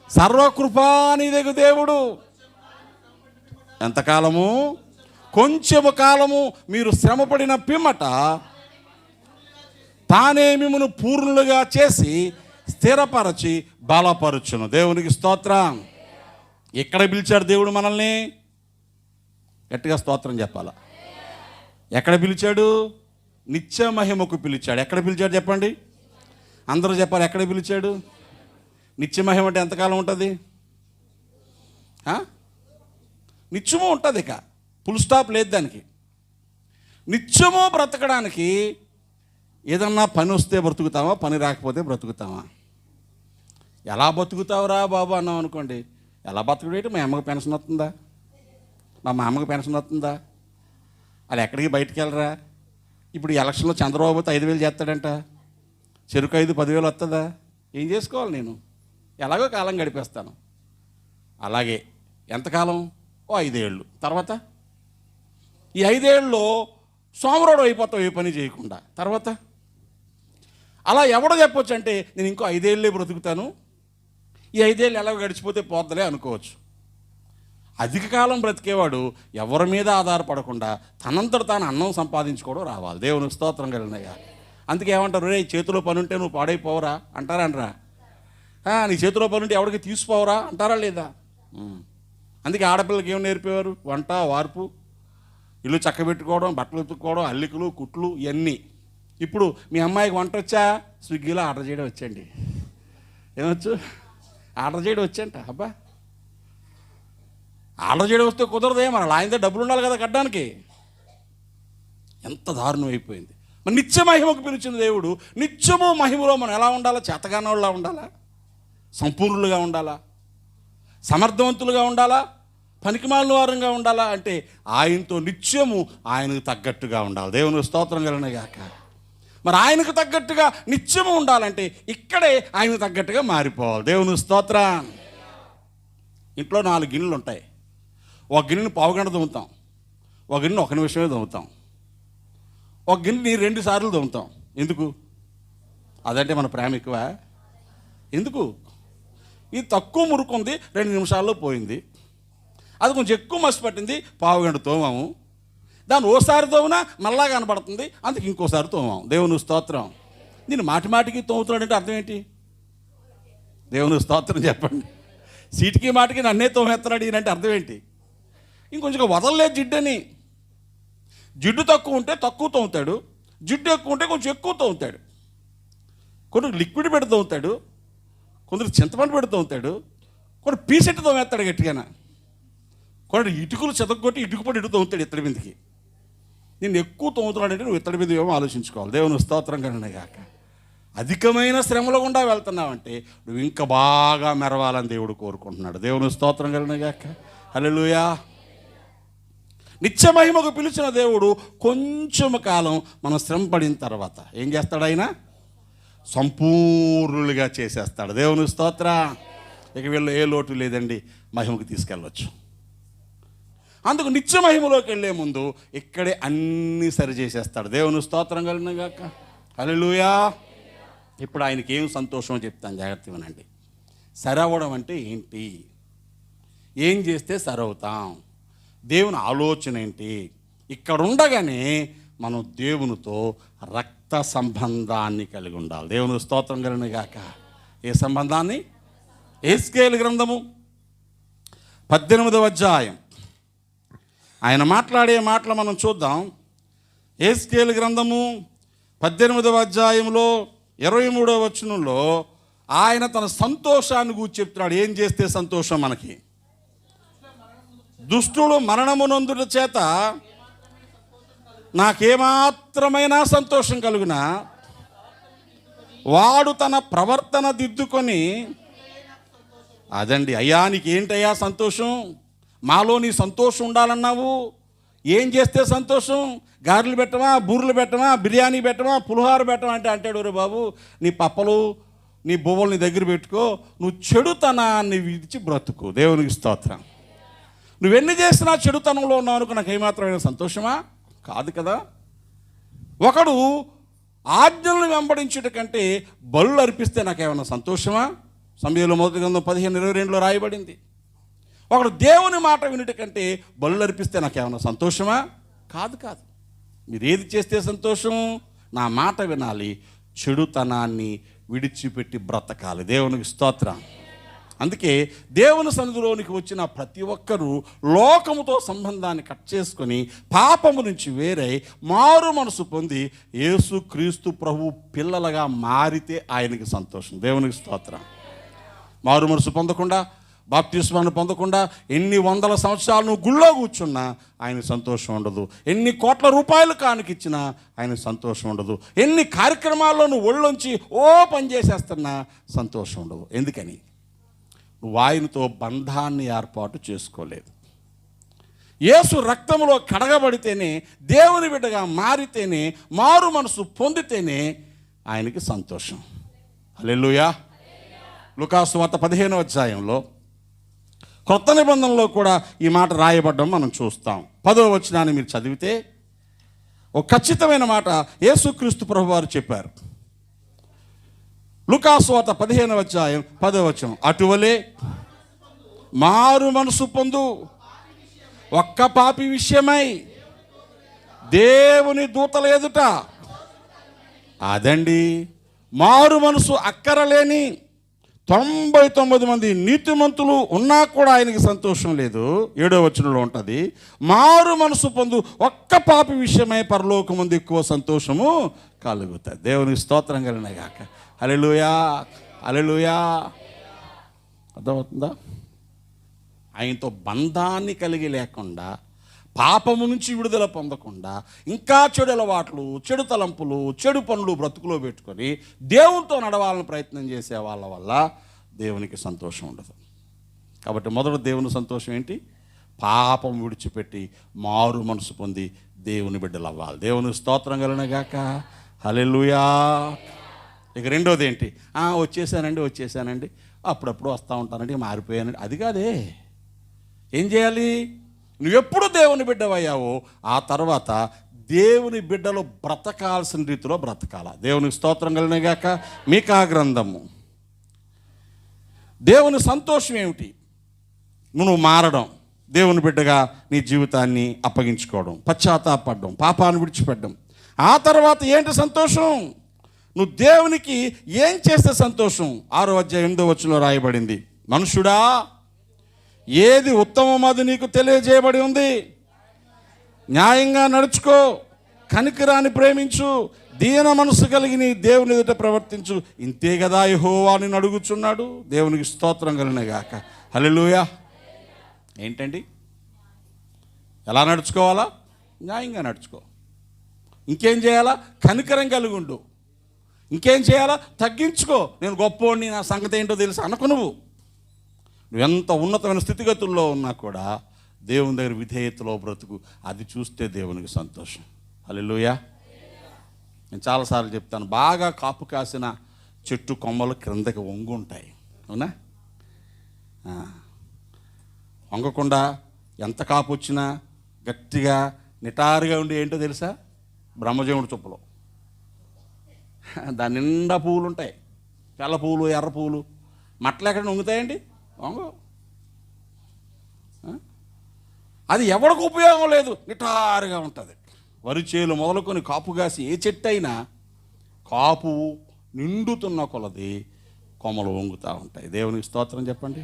సర్వకృపానిధి దేవుడు ఎంతకాలము? కొంచెము కాలము మీరు శ్రమపడిన పిమ్మట తానే మిమ్మును పూర్ణులుగా చేసి స్థిరపరచి బలపరచును. దేవునికి స్తోత్రం. ఎక్కడ పిలిచాడు దేవుడు మనల్ని? గట్టిగా స్తోత్రం చెప్పాల. ఎక్కడ పిలిచాడు? నిత్య మహిమకు పిలిచాడు. ఎక్కడ పిలిచాడు చెప్పండి? అందరూ చెప్పాలి. ఎక్కడ పిలిచాడు? నిత్య మహిమ అంటే ఎంతకాలం ఉంటుంది? నిత్యము ఉంటుంది. ఇక ఫుల్ స్టాప్ లేదు దానికి. నిత్యము బ్రతకడానికి ఏదన్నా పని వస్తే బ్రతుకుతామా, పని రాకపోతే బ్రతుకుతామా? ఎలా బతుకుతావురా బాబు అన్నాం అనుకోండి, ఎలా బతుకుడేంటి? మా అమ్మకి పెన్షన్ వస్తుందా, మా మామకి పెన్షన్ వస్తుందా, వాళ్ళు ఎక్కడికి బయటికి వెళ్ళరా? ఇప్పుడు ఎలక్షన్లో చంద్రబాబు 5,000 చేస్తాడంట, చెరుకు 10,000 వస్తుందా? ఏం చేసుకోవాలి? నేను ఎలాగో కాలం గడిపేస్తాను. అలాగే ఎంతకాలం? 5 ఏళ్ళు. తర్వాత ఈ 5 ఏళ్ళలో సోమరోడు అయిపోతావు ఏ పని చేయకుండా. తర్వాత అలా ఎవడో చెప్పొచ్చు అంటే నేను ఇంకో 5 ఏళ్ళే బ్రతుకుతాను, ఈ 5 ఏళ్ళు ఎలా గడిచిపోతే పోద్దలే అనుకోవచ్చు. అధిక కాలం బ్రతికేవాడు ఎవరి మీద ఆధారపడకుండా తనంతట తాను అన్నం సంపాదించుకోవడం రావాలి. దేవుని స్తోత్రం కలిగినగా. అందుకే ఏమంటారు, రే చేతిలో పని ఉంటే నువ్వు పాడైపోవరా అంటారా అనరా? నీ చేతిలో పని ఉంటే ఎవరికి తీసిపోవరా అంటారా లేదా? అందుకే ఆడపిల్లలకి ఏం నేర్పేవారు? వంట, వార్పు, ఇల్లు చక్కబెట్టుకోవడం, బట్టలు ఉతుక్కోవడం, అల్లికలు, కుట్లు ఇవన్నీ. ఇప్పుడు మీ అమ్మాయికి వంట వచ్చా? స్విగ్గీలో ఆర్డర్ చేయడం వచ్చండి. ఏమొచ్చు? ఆర్డర్ చేయడం వచ్చంట. అబ్బా, ఆర్డర్ చేయడం వస్తే కుదరదే, మన ఆయన డబ్బులు ఉండాలి కదా కట్టడానికి. ఎంత దారుణం అయిపోయింది. మరి నిత్య మహిమకు పిలిచిన దేవుడు నిత్యము మహిమలో మనం ఎలా ఉండాలా? చేతగానోళ్ళలా ఉండాలా? సంపూర్ణులుగా ఉండాలా? సమర్థవంతులుగా ఉండాలా? పనికిమాలిన వారంగా ఉండాలా? అంటే ఆయనతో నిత్యము ఆయనకు తగ్గట్టుగా ఉండాలి. దేవుని స్తోత్రం కలుగునుగాక. మరి ఆయనకు తగ్గట్టుగా నిత్యము ఉండాలంటే ఇక్కడే ఆయనకు తగ్గట్టుగా మారిపోవాలి. దేవుని స్తోత్రం. ఇంట్లో 4 గిన్నెలు ఉంటాయి. ఒక గిన్నెని పావుగంట తోముతాం, ఒక గిన్నెని 1 నిమిషమే తోముతాం, ఒక గిన్నెని 2 సార్లు తోముతాం. ఎందుకు? అదంటే మన ప్రేమ ఎక్కువ. ఎందుకు? ఇది తక్కువ మురుకుంది, 2 నిమిషాల్లో పోయింది. అది కొంచెం ఎక్కువ మసి పట్టింది, పావుగంట తోమాము. దాన్ని ఓసారి తోమినా మళ్ళా కనపడుతుంది, అందుకు ఇంకోసారి తోమాము. దేవుని స్తోత్రం. నేను మాటి మాటికి తోముతున్నాడంటే అర్థం ఏంటి? దేవుని స్తోత్రం చెప్పండి. సీటికి మాటికి నన్నే తోమేస్తున్నాడు ఈయనంటే అర్థం ఏంటి? ఇంకొంచెం వదలలేదు జిడ్డని. జిడ్డు తక్కువ ఉంటే తక్కువ తోముతాడు, జిడ్డు ఎక్కువ ఉంటే కొంచెం ఎక్కువ తోముతాడు. కొందరు లిక్విడ్ పెట్టి తోముతాడు, కొందరు చింతపండు పెట్టి తోముతాడు, కొందరు పీసెట్టు తోమేస్తాడు గట్టిగాన, కొందరు ఇటుకలు చెతకొట్టి ఇటుకుపడి ఇటు తోముతాడు ఇత్తడి మీదకి. నేను ఎక్కువ తోముతున్నాడంటే నువ్వు ఇత్తడి మీద ఏమో ఆలోచించుకోవాలి. దేవుని స్తోత్రం కనుగాక. అధికమైన శ్రమల గుండా వెళ్తున్నావంటే నువ్వు ఇంకా బాగా మెరవాలని దేవుడు కోరుకుంటున్నాడు. దేవుని స్తోత్రం కలుగునుగాక. హల్లెలూయా. నిత్య మహిమకు పిలిచిన దేవుడు కొంచెం కాలం మనం శ్రమ పడిన తర్వాత ఏం చేస్తాడు? ఆయన సంపూర్ణులుగా చేసేస్తాడు. దేవుని స్తోత్రం. ఇక వీళ్ళు ఏ లోటు లేదండి, మహిమకు తీసుకెళ్ళవచ్చు. అందుకు నిత్య మహిమలోకి వెళ్ళే ముందు ఇక్కడే అన్నీ సరి చేసేస్తాడు. దేవుని స్తోత్రం కలుగునుగాక. హల్లెలూయా. ఇప్పుడు ఆయనకి ఏం సంతోషం చెప్తాను, జాగ్రత్త వినండి. సరవడం అంటే ఏంటి? ఏం చేస్తే సరవుతాం? దేవుని ఆలోచన ఏంటి? ఇక్కడ ఉండగానే మనం దేవునితో రక్త సంబంధాన్ని కలిగి ఉండాలి. దేవుని స్తోత్రం కలుగునుగాక. ఏ సంబంధాన్ని? యెహెజ్కేలు గ్రంథము 18వ అధ్యాయం ఆయన మాట్లాడే మాటలు మనం చూద్దాం. యెహెజ్కేలు గ్రంథము 18వ అధ్యాయంలో 23వ వచనంలో ఆయన తన సంతోషాన్ని గురించి చెప్తున్నాడు. ఏం చేస్తే సంతోషం మనకి? దుష్టుడు మరణమునందుట చేత నాకేమాత్రమైన సంతోషం కలుగునా వాడు తన ప్రవర్తన దిద్దుకొని. అదండి అయ్యా, నీకేంటయ్యా సంతోషం? మాలో నీ సంతోషం ఉండాలన్నావు. ఏం చేస్తే సంతోషం? గారెలు పెట్టమా, బూరెలు పెట్టమా, బిర్యానీ పెట్టమా, పులిహోర పెట్టమా అంటే అంటాడు, రే బాబు నీ పప్పలు నీ బువ్వలు నీ దగ్గర పెట్టుకో, నువ్వు చెడుతనాన్ని విడిచి బ్రతుకు. దేవునికి స్తోత్రం. నువ్వెన్ని చేసినా చెడుతనంలో ఉన్నావు అనుకో నాకు ఏమాత్రమైన సంతోషమా? కాదు కదా. ఒకడు ఆజ్ఞలను వెంబడించుట కంటే బలులు అర్పిస్తే నాకేమైనా సంతోషమా? సమయంలో 1 గ్రంథం 15:22 రాయబడింది. ఒకడు దేవుని మాట వినుట కంటే బలులు అర్పిస్తే నాకేమైనా సంతోషమా? కాదు కాదు. మీరు ఏది చేస్తే సంతోషం? నా మాట వినాలి, చెడుతనాన్ని విడిచిపెట్టి బ్రతకాలి. దేవునికి స్తోత్రం. అందుకే దేవుని సన్నిధిలోనికి వచ్చిన ప్రతి ఒక్కరూ లోకముతో సంబంధాన్ని కట్ చేసుకొని పాపము నుంచి వేరై మారు మనసు పొంది యేసుక్రీస్తు ప్రభు పిల్లలుగా మారితే ఆయనకి సంతోషం. దేవునికి స్తోత్రం. మారు మనసు పొందకుండా, బాప్తిస్మాన్ని పొందకుండా ఎన్ని వందల సంవత్సరాలు నువ్వు గుళ్ళో కూర్చున్నా ఆయన సంతోషం ఉండదు. ఎన్ని కోట్ల రూపాయలు కానుకిచ్చినా ఆయన సంతోషం ఉండదు. ఎన్ని కార్యక్రమాల్లో నువ్వు ఒళ్ళొంచి పని చేసేస్తున్నా సంతోషం ఉండదు. ఎందుకని? నువ్వు ఆయనతో బంధాన్ని ఏర్పాటు చేసుకోలేదు. యేసు రక్తంలో కడగబడితేనే, దేవుని బిడ్డగా మారితేనే, మారు మనసు పొందితేనే ఆయనకి సంతోషం. హల్లెలూయా. లూకాసు వార్త 15వ అధ్యాయంలో క్రొత్త నిబంధనలో కూడా ఈ మాట రాయబడ్డం మనం చూస్తాం. 10వ వచనాన్ని మీరు చదివితే ఒక ఖచ్చితమైన మాట యేసుక్రీస్తు ప్రభువారు చెప్పారు. లూకాసు వార్త 15వ అధ్యాయం 10వ వచనం, అటువలే మారు మనసు పొందు ఒక్క పాపి విషయమై దేవుని దూతల ఎదుట, అదండి మారు మనసు అక్కరలేని 99 మంది నీతిమంతులు ఉన్నా కూడా ఆయనకి సంతోషం లేదు. 7వ వచనంలో ఉంటుంది, మారు మనసు పొందు ఒక్క పాపి విషయమై పరలోకమందు ఎక్కువ సంతోషము కలుగుతుంది. దేవునికి స్తోత్రం కలిగినగాక. హల్లెలూయా, హల్లెలూయా. అర్థమవుతుందా? ఆయనతో బంధాన్ని కలిగి లేకుండా, పాపము నుంచి విడుదల పొందకుండా, ఇంకా చెడు అలవాట్లు, చెడు తలంపులు, చెడు పనులు బ్రతుకులో పెట్టుకొని దేవునితో నడవాలని ప్రయత్నం చేసే వాళ్ళ వల్ల దేవునికి సంతోషం ఉండదు. కాబట్టి మొదట దేవుని సంతోషం ఏంటి? పాపం విడిచిపెట్టి మారు మనసు పొంది దేవుని బిడ్డలు అవ్వాలి. దేవునికి స్తోత్రం కలుగునుగాక. హల్లెలూయా. ఇక రెండోది ఏంటి? వచ్చేసానండి, అప్పుడప్పుడు వస్తూ ఉంటానండి, మారిపోయానండి. అది కాదే. ఏం చేయాలి? నువ్వెప్పుడు దేవుని బిడ్డవయ్యావో ఆ తర్వాత దేవుని బిడ్డలు బ్రతకాల్సిన రీతిలో బ్రతకాల. దేవునికి స్తోత్రం కలిగినగాక. మీకా గ్రంథము. దేవుని సంతోషం ఏమిటి? నువ్వు మారడం, దేవుని బిడ్డగా నీ జీవితాన్ని అప్పగించుకోవడం, పశ్చాత్తాపడడం, పాపాన్ని విడిచిపెట్టడం. ఆ తర్వాత ఏంటి సంతోషం? నువ్వు దేవునికి ఏం చేస్తే సంతోషం? 6వ అధ్యాయం 8వ వచనంలో రాయబడింది, మనుషుడా ఏది ఉత్తమమది నీకు తెలియజేయబడి ఉంది, న్యాయంగా నడుచుకో, కనికరాన్ని ప్రేమించు, దీన మనసు కలిగి నీ దేవుని ఎదుట ప్రవర్తించు, ఇంతే కదా యెహోవా నిన్ను అడుగుచున్నాడు. దేవునికి స్తోత్రం కలుగునుగాక. హల్లెలూయా. ఏంటండి? ఎలా నడుచుకోవాలా? న్యాయంగా నడుచుకో. ఇంకేం చేయాలా? కనికరం కలిగి ఉండు. ఇంకేం చేయాలా? తగ్గించుకో. నేను గొప్పోడిని, నా సంగతి ఏంటో తెలుసు అనుకో. నువ్వెంత ఉన్నతమైన స్థితిగతుల్లో ఉన్నా కూడా దేవుని దగ్గర విధేయతలో బ్రతుకు. అది చూస్తే దేవునికి సంతోషం. హల్లెలూయా. నేను చాలాసార్లు చెప్తాను, బాగా కాపు కాసిన చెట్టు కొమ్మలు క్రిందకి వంగు ఉంటాయి, అవునా? వంగకుండా ఎంత కాపు వచ్చినా గట్టిగా నిటారుగా ఉండి ఏంటో తెలుసా? బ్రహ్మజముడి చుప్పలో దాని నిండా పువ్వులు ఉంటాయి, తెల్ల పువ్వులు, ఎర్ర పువ్వులు. మట్టలు ఎక్కడ వంగుతాయండి? వంగు. అది ఎవరికి ఉపయోగం లేదు, నిటారుగా ఉంటుంది. వరి చేలు మొదలుకొని కాపు కాసి ఏ చెట్టు అయినా కాపు నిండుతున్న కొలది కొమ్మలు వంగుతూ ఉంటాయి. దేవునికి స్తోత్రం చెప్పండి.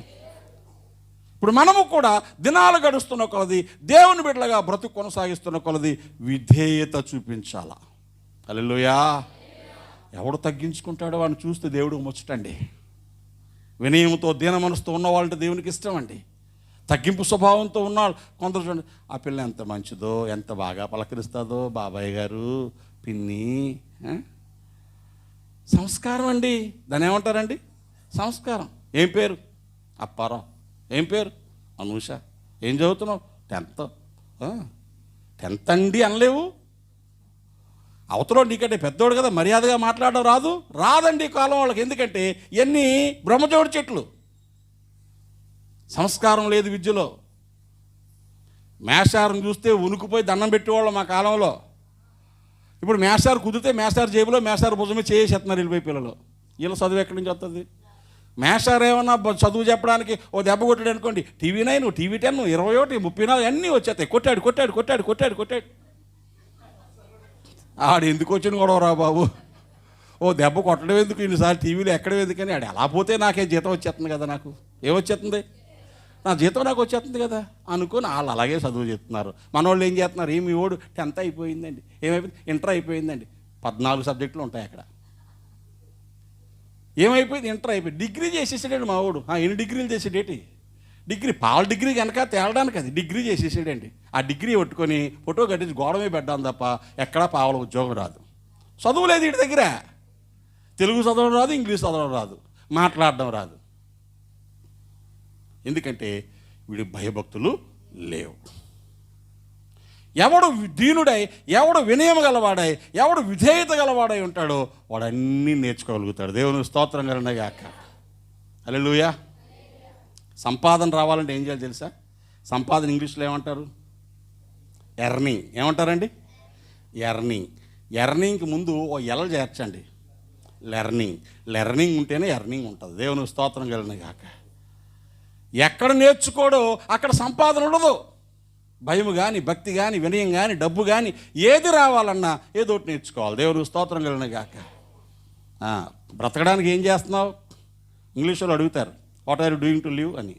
ఇప్పుడు మనము కూడా దినాలు గడుస్తున్న కొలది, దేవుని బిడ్డలుగా బ్రతుకు కొనసాగిస్తున్న కొలది విధేయత చూపించాలా. హల్లెలూయా. ఎవడు తగ్గించుకుంటాడో వాడిని చూస్తే దేవుడికి ముచ్చటండి. వినయంతో దీన మనసుతో ఉన్నవాళ్ళంటే దేవునికి ఇష్టం అండి. తగ్గింపు స్వభావంతో ఉన్నాడు కొందరు. చూడండి, ఆ పిల్ల ఎంత మంచిదో, ఎంత బాగా పలకరిస్తుందో, బాబాయ్ గారు, పిన్ని. సంస్కారం అండి. దాన్ని ఏమంటారండి? సంస్కారం. ఏం పేరు? అప్పారావు. ఏం పేరు? అనూష. ఏం చదువుతున్నావు? 10th. 10th అండి అనలేవు. అవతలో నీకంటే పెద్దోడు కదా, మర్యాదగా మాట్లాడడం రాదండి ఈ కాలం వాళ్ళకి. ఎందుకంటే ఇవన్నీ బ్రహ్మజోడి చెట్లు. సంస్కారం లేదు విద్యలో. మేషారం చూస్తే ఉనుకుపోయి దండం పెట్టేవాళ్ళు మా కాలంలో. ఇప్పుడు మేషారు కుదిరితే మేషారు జేబులో, మేషారు భుజమే చేసేస్తున్నారు వెళ్ళిపోయి పిల్లలు. వీళ్ళ చదువు ఎక్కడి నుంచి వస్తుంది? మేషారు ఏమన్నా చదువు చెప్పడానికి ఓ దెబ్బ కొట్టాడు అనుకోండి, TV 9, TV 10, 21, 34 అన్నీ వచ్చేస్తాయి. కొట్టాడు. ఆడు ఎందుకు వచ్చిన గొడవరా బాబు? ఓ దెబ్బ కొట్టడం ఎందుకు, ఇన్నిసార్లు టీవీలో ఎక్కడం ఎందుకని. ఆడు ఎలా పోతే నాకే జీతం వచ్చేస్తుంది కదా. నాకు ఏమొచ్చేస్తుంది? నా జీతం నాకు వచ్చేస్తుంది కదా అనుకుని వాళ్ళు అలాగే చదువు చెప్తున్నారు. మనోళ్ళు ఏం చేస్తున్నారు? ఏమి ఓడు 10th అయిపోయిందండి, ఏమైపోయింది? ఇంటర్ అయిపోయిందండి. 14 సబ్జెక్టులు ఉంటాయి అక్కడ. ఏమైపోయింది? ఇంటర్ అయిపోయింది. డిగ్రీ చేసేసాడండి మా వాడు. ఎన్ని డిగ్రీలు చేసాడేటి? డిగ్రీ పాల డిగ్రీ కనుక తేలడానికి అది డిగ్రీ చేసేసాడండి. ఆ డిగ్రీ పట్టుకొని ఫోటో కట్టించి గోడమే పెట్టాను తప్ప ఎక్కడా పావల ఉద్యోగం రాదు. చదువు లేదు వీటి దగ్గర. తెలుగు చదవడం రాదు, ఇంగ్లీష్ చదవడం రాదు, మాట్లాడడం రాదు. ఎందుకంటే వీడి భయభక్తులు లేవు. ఎవడు దీనుడై, ఎవడు వినయం గలవాడై, ఎవడు విధేయత గలవాడై ఉంటాడో వాడు అన్నీ నేర్చుకోగలుగుతాడు. దేవుని స్తోత్రం కలుగునుగాక. హల్లెలూయా. సంపాదన రావాలంటే ఏం చేయాలి తెలుసా? సంపాదన ఇంగ్లీష్లో ఏమంటారు? ఎర్నింగ్. ఏమంటారండి? ఎర్నింగ్. ఎర్నింగ్కి ముందు ఓ ఎల్ చేర్చండి, లెర్నింగ్. లెర్నింగ్ ఉంటేనే ఎర్నింగ్ ఉంటుంది. దేవుని స్తోత్రం కలిగిన గాక. ఎక్కడ నేర్చుకోడో అక్కడ సంపాదన ఉండదు. భయము కానీ, భక్తి కానీ, వినయం కానీ, డబ్బు కానీ ఏది రావాలన్నా ఏదో ఒకటి నేర్చుకోవాలి. దేవుని స్తోత్రం కలిగిన గాక. బ్రతకడానికి ఏం చేస్తున్నావు? ఇంగ్లీష్లో అడుగుతారు, what are you doing to live అని.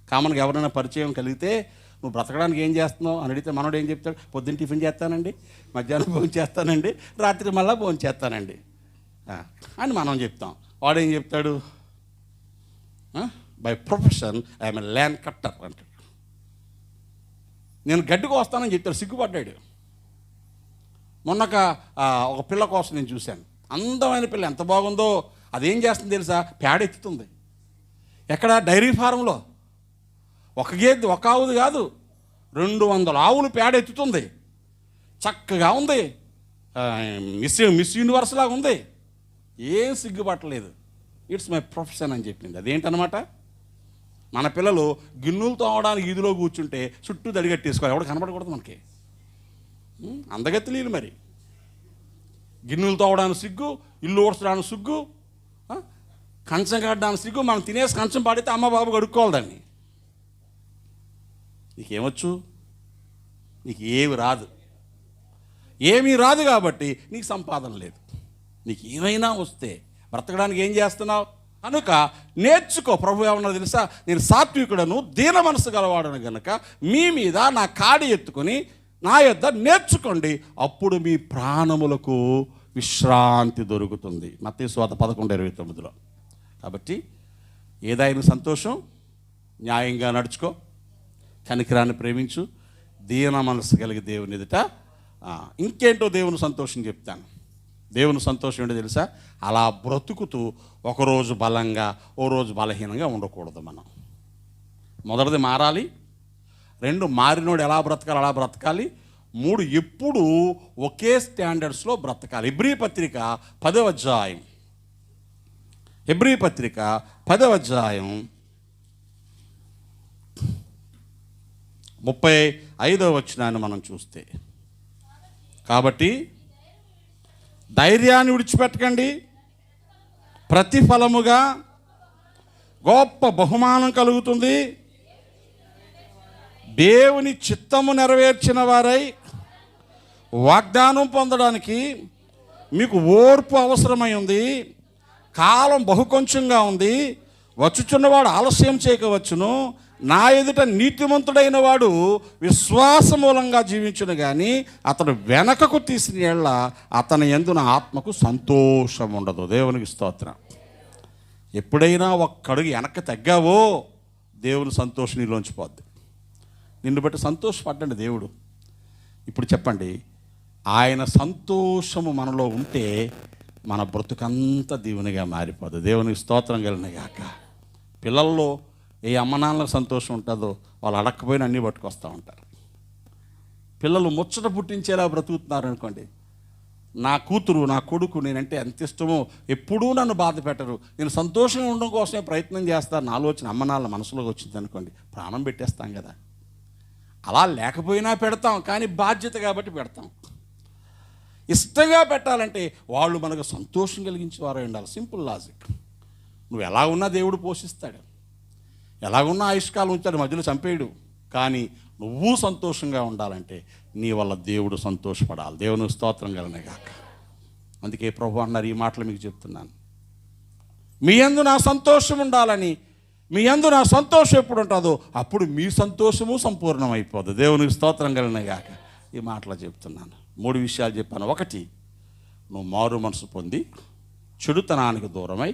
కామన్గా ఎవరైనా పరిచయం కలిగితే నువ్వు బ్రతకడానికి ఏం చేస్తున్నావు అని అడిగితే మనోడు ఏం చెప్తాడు? పొద్దున్న టిఫిన్ చేస్తానండి, మధ్యాహ్నం భోజనం చేస్తానండి, రాత్రి మళ్ళీ భోజనం చేస్తానండి అని మనం చెప్తాం. వాడేం చెప్తాడు? By profession I'm a land cutter అంటాడు. నేను గడ్డికి వస్తానని చెప్తాడు, సిగ్గుపడ్డాడు. మొన్నక ఒక పిల్ల కోసం నేను చూశాను. అందమైన పిల్ల, ఎంత బాగుందో. అదేం చేస్తుంది తెలుసా? పేడ ఎత్తుతుంది. ఎక్కడ? డైరీ ఫారంలో. ఒక గేదె, ఒక ఆవుది కాదు, 200 ఆవులు పేడ ఎత్తుతుంది. చక్కగా ఉంది, మిస్ యూనివర్స్ లాగా ఉంది. ఏం సిగ్గుపట్టలేదు. ఇట్స్ మై ప్రొఫెషన్ అని చెప్పింది. అదేంటనమాట? మన పిల్లలు గిన్నెలు తోమడానికి ఈదులో కూర్చుంటే చుట్టూ దడిగట్టేసుకోవాలి, ఎవడు కనపడకూడదు మనకి. అందగత్తులీలు మరి. గిన్నెలు తోవడానికి సిగ్గు, ఇల్లు ఊడ్చడానికి సిగ్గు, కంచం కట్టడానికి సిగ్గు. మనం తినేసి కంచం పాడితే అమ్మ బాబు కడుక్కోవాలి దాన్ని. నీకేమొచ్చు? నీకు ఏమి రాదు. ఏమీ రాదు కాబట్టి నీకు సంపాదన లేదు. నీకు ఏమైనా వస్తే బ్రతకడానికి ఏం చేస్తున్నావు? కనుక నేర్చుకో. ప్రభు ఏమన్నా తెలుసా? నేను సాత్వికుడను, దీన మనసు గలవాడను గనుక మీ మీద నా కాడి ఎత్తుకొని నా యొద్ద నేర్చుకోండి, అప్పుడు మీ ప్రాణములకు విశ్రాంతి దొరుకుతుంది. మత్తయి సువార్త 11:29. కాబట్టి ఏదైనా సంతోషం, న్యాయంగా నడుచుకో, కనికరాన్ని ప్రేమించు, దీన మనసు కలిగి దేవుని ఎదుట. ఇంకేంటో దేవుని సంతోషం చెప్తాను. దేవుని సంతోషం ఏంటో తెలుసా? అలా బ్రతుకుతూ ఒకరోజు బలంగా, ఓ రోజు బలహీనంగా ఉండకూడదు. మనం మొదటిది మారాలి. 2 మారినోడు ఎలా బ్రతకాలి అలా బ్రతకాలి. 3 ఎప్పుడు ఒకే స్టాండర్డ్స్లో బ్రతకాలి. హెబ్రీ పత్రిక 10వ అధ్యాయం, హెబ్రీ పత్రిక 10వ అధ్యాయం 35వ వచనాన్ని మనం చూస్తే, కాబట్టి ధైర్యాన్ని విడిచిపెట్టకండి, ప్రతిఫలముగా గొప్ప బహుమానం కలుగుతుంది. దేవుని చిత్తము నెరవేర్చిన వారై వాగ్దానం పొందడానికి మీకు ఓర్పు అవసరమై ఉంది. కాలం బహుకొంచెంగా ఉంది, వచ్చుచున్నవాడు ఆలస్యం చేయకవచ్చును. నా ఎదుట నీతిమంతుడైన వాడు విశ్వాస మూలంగా జీవించును, కానీ అతడు వెనకకు తీసిన యెడల అతని యందు నా ఆత్మకు సంతోషం ఉండదు. దేవునికి స్తోత్రం. ఎప్పుడైనా ఒక్కడుగు వెనక్కి తగ్గావో దేవుని సంతోషం నీలోంచి పోద్ది. నిన్ను బట్టి సంతోషపడ్డండి దేవుడు. ఇప్పుడు చెప్పండి, ఆయన సంతోషము మనలో ఉంటే మన బ్రతుకంతా దీవునిగా మారిపోదు. దేవునికి స్తోత్రం కలిగిన గాక. పిల్లల్లో ఏ అమ్మనాన్నలకు సంతోషం ఉంటుందో వాళ్ళు అడక్కపోయినా అన్నీ పట్టుకొస్తూ ఉంటారు. పిల్లలు ముచ్చట పుట్టించేలా బ్రతుకుతున్నారు అనుకోండి. నా కూతురు, నా కొడుకు నేనంటే ఎంత ఇష్టమో, ఎప్పుడూ నన్ను బాధ పెట్టరు, నేను సంతోషంగా ఉండడం కోసమే ప్రయత్నం చేస్తాను, ఆలోచన అమ్మనాన్న మనసులోకి వచ్చింది అనుకోండి, ప్రాణం పెట్టేస్తాం కదా. అలా లేకపోయినా పెడతాం, కానీ బాధ్యత కాబట్టి పెడతాం. ఇష్టంగా పెట్టాలంటే వాళ్ళు మనకు సంతోషం కలిగించేవారే ఉండాలి. Simple logic. నువ్వు ఎలా ఉన్నా దేవుడు పోషిస్తాడు, ఎలాగున్నా ఆయుష్కాలం ఉంచాడు, మధ్యలో చంపేయడు. కానీ నువ్వు సంతోషంగా ఉండాలంటే నీ వల్ల దేవుడు సంతోషపడాలి. దేవుని స్తోత్రం కలిగిన గాక. అందుకే ప్రభు అన్నారు, ఈ మాటలు మీకు చెప్తున్నాను, మీ యందు నా సంతోషం ఉండాలని. మీ యందు నా సంతోషం ఎప్పుడు ఉంటుందో అప్పుడు మీ సంతోషము సంపూర్ణమైపోదు. దేవునికి స్తోత్రం కలిగిన గాక. ఈ మాటలు చెప్తున్నాను. 3 విషయాలు చెప్పాను. 1, నువ్వు మారు మనసు పొంది చెడుతనానికి దూరమై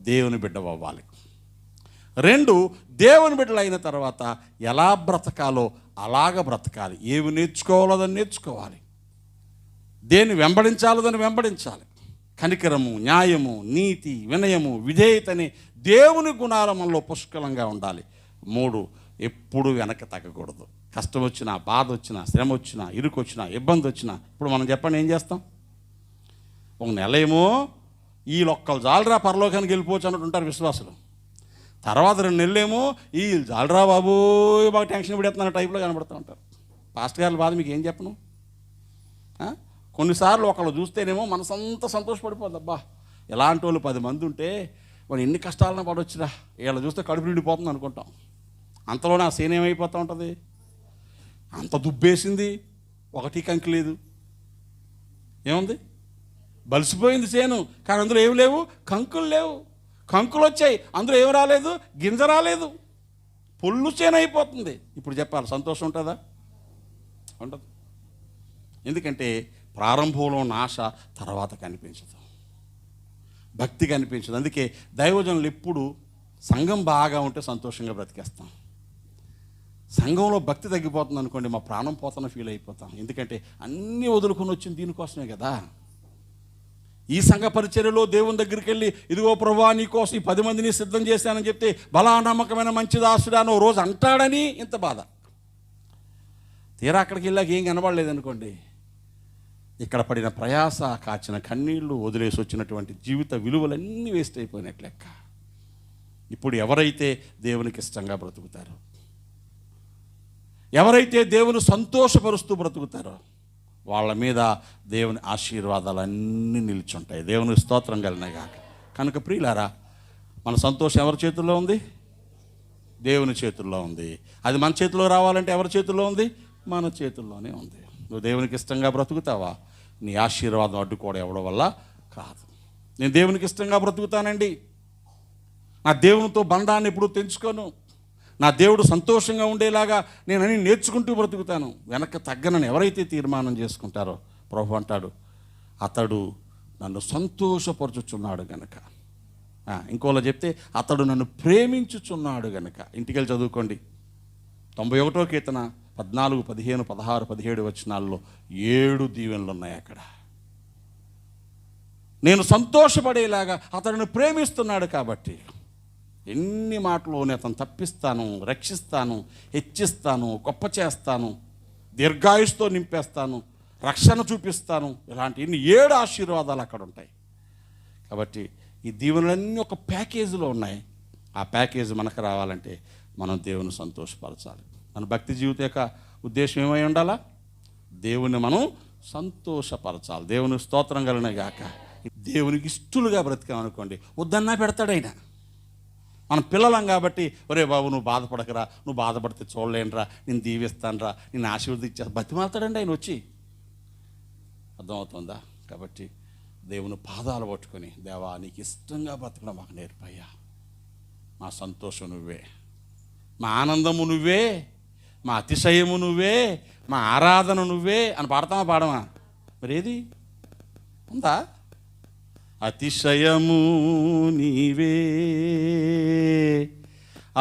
దేవుని బిడ్డవ్వాలి. 2, దేవుని బిడ్డలు అయిన తర్వాత ఎలా బ్రతకాలో అలాగ బ్రతకాలి. ఏమి నేర్చుకోవాలో దాన్ని నేర్చుకోవాలి, దేన్ని వెంబడించాలో దాన్ని వెంబడించాలి. కనికరము, న్యాయము, నీతి, వినయము, విధేయతని దేవుని గుణాలు మనలో పుష్కలంగా ఉండాలి. 3, ఎప్పుడు వెనక్కి తగ్గకూడదు. కష్టం వచ్చినా, బాధ వచ్చినా, శ్రమ వచ్చినా, ఇరుకు వచ్చినా, ఇబ్బంది వచ్చినా, ఇప్పుడు మనం చెప్పండి ఏం చేస్తాం? ఒక నెల ఏమో ఈ లొక్కలు జాలరా పరలోకానికి వెళ్ళిపోవచ్చు అన్నట్టు ఉంటారు విశ్వాసులు. తర్వాత 2 నెలలేమో ఈ జాలరా బాబు బాగా టెన్షన్ పడేస్తున్న టైప్లో కనబడుతూ ఉంటారు. పాస్టర్ గారి బాధ మీకు ఏం చెప్పను. కొన్నిసార్లు ఒకళ్ళు చూస్తేనేమో మనసంతా సంతోషపడిపోద్ది. అబ్బా ఎలాంటి వాళ్ళు 10 మంది ఉంటే మరి ఎన్ని కష్టాలను పడవచ్చురా, వీళ్ళ చూస్తే కడుపు నిండిపోతుంది అనుకుంటాం. అంతలోనే ఆ సీన్ ఏమైపోతూ ఉంటుంది, అంత దుబ్బేసింది, ఒకటి కంకి లేదు, ఏముంది బలిసిపోయింది చేను, కానీ అందులో ఏమి లేవు, కంకులు లేవు. కంకులు వచ్చాయి, అందులో ఏమి రాలేదు, గింజ రాలేదు, పొల్లు చేను అయిపోతుంది. ఇప్పుడు చెప్పాలి సంతోషం ఉంటుందా? ఉండదు. ఎందుకంటే ప్రారంభంలో ఉన్న ఆశ తర్వాత కనిపించదు, భక్తి కనిపించదు. అందుకే దైవజనులు ఎప్పుడు సంఘం బాగా ఉంటే సంతోషంగా బ్రతికేస్తాం. సంఘంలో భక్తి తగ్గిపోతుంది అనుకోండి, మా ప్రాణం పోతున్న ఫీల్ అయిపోతాం. ఎందుకంటే అన్నీ వదులుకొని వచ్చింది దీనికోసమే కదా. ఈ సంఘ పరిచర్యలో దేవుని దగ్గరికి వెళ్ళి, ఇదిగో ప్రభువా నీకోసం ఈ 10 మందిని సిద్ధం చేశానని చెప్తే, బలా నమ్మకమైన మంచి దాసుడా అని ఓ రోజు అంటాడని ఇంత బాధ. తీరా అక్కడికి వెళ్ళాక ఏం కనబడలేదనుకోండి, ఇక్కడ పడిన ప్రయాస, కాచిన కన్నీళ్లు, వదిలేసి వచ్చినటువంటి జీవిత విలువలన్నీ వేస్ట్ అయిపోయినట్లు లెక్క. ఇప్పుడు ఎవరైతే దేవునికి ఇష్టంగా బ్రతుకుతారో, ఎవరైతే దేవుని సంతోషపరుస్తూ బ్రతుకుతారో, వాళ్ళ మీద దేవుని ఆశీర్వాదాలన్నీ నిల్చుంటాయి. దేవుని స్తోత్రం కలిగినగాక. కనుక ప్రియులారా, మన సంతోషం ఎవరి చేతుల్లో ఉంది? దేవుని చేతుల్లో ఉంది. అది మన చేతిలో రావాలంటే ఎవరి చేతుల్లో ఉంది? మన చేతుల్లోనే ఉంది. నువ్వు దేవునికి ఇష్టంగా బ్రతుకుతావా, నీ ఆశీర్వాదం అడ్డుకోవడం ఎవడం వల్ల కాదు. నేను దేవునికి ఇష్టంగా బ్రతుకుతానండి, నా దేవునితో బంధాన్ని ఎప్పుడూ తెంచుకోను, నా దేవుడు సంతోషంగా ఉండేలాగా నేను అన్ని నేర్చుకుంటూ బ్రతుకుతాను, వెనక్కి తగ్గనని ఎవరైతే తీర్మానం చేసుకుంటారో, ప్రభు అంటాడు అతడు నన్ను సంతోషపరచుచున్నాడు గనక. ఇంకోలా చెప్తే అతడు నన్ను ప్రేమించుచున్నాడు గనక. ఇంటికెళ్ళి చదువుకోండి. 91వ కీర్తన 14, 15, 16, 17 వచనాల్లో 7 దీవెనలు ఉన్నాయి అక్కడ. నేను సంతోషపడేలాగా అతడిని ప్రేమిస్తున్నాడు కాబట్టి ఎన్ని మాటలోనే అతను తప్పిస్తాను, రక్షిస్తాను, హెచ్చిస్తాను, గొప్ప చేస్తాను, దీర్ఘాయుష్తో నింపేస్తాను, రక్షణ చూపిస్తాను. ఇలాంటి ఇన్ని 7 ఆశీర్వాదాలు అక్కడ ఉంటాయి. కాబట్టి ఈ దీవెనలన్నీ ఒక ప్యాకేజీలో ఉన్నాయి. ఆ ప్యాకేజీ మనకు రావాలంటే మనం దేవుని సంతోషపరచాలి. మన భక్తి జీవితం యొక్క ఉద్దేశం ఏమై ఉండాలా? దేవుని మనం సంతోషపరచాలి. దేవుని స్తోత్రం కలిగిన గాక. దేవునికి ఇష్టలుగా బ్రతికామనుకోండి, వద్దన్నా పెడతాడైనా. మన పిల్లలం కాబట్టి, ఒరే బాబు నువ్వు బాధపడకరా, నువ్వు బాధపడితే చూడలేనురా, నేను దీవిస్తానురా, నేను ఆశీర్వదించా, బతిమాలుతాడండి ఆయన వచ్చి. అర్థమవుతుందా? కాబట్టి దేవుని పాదాలు పట్టుకొని, దేవా నీకు ఇష్టంగా బ్రతకడం మాకు నేర్పయ్యా, మా సంతోషం నువ్వే, మా ఆనందము నువ్వే, మా అతిశయము నువ్వే, మా ఆరాధన నువ్వే అని పాడతామా పాడమా? మరి ఏది ఉందా? అతిశయము నీవే,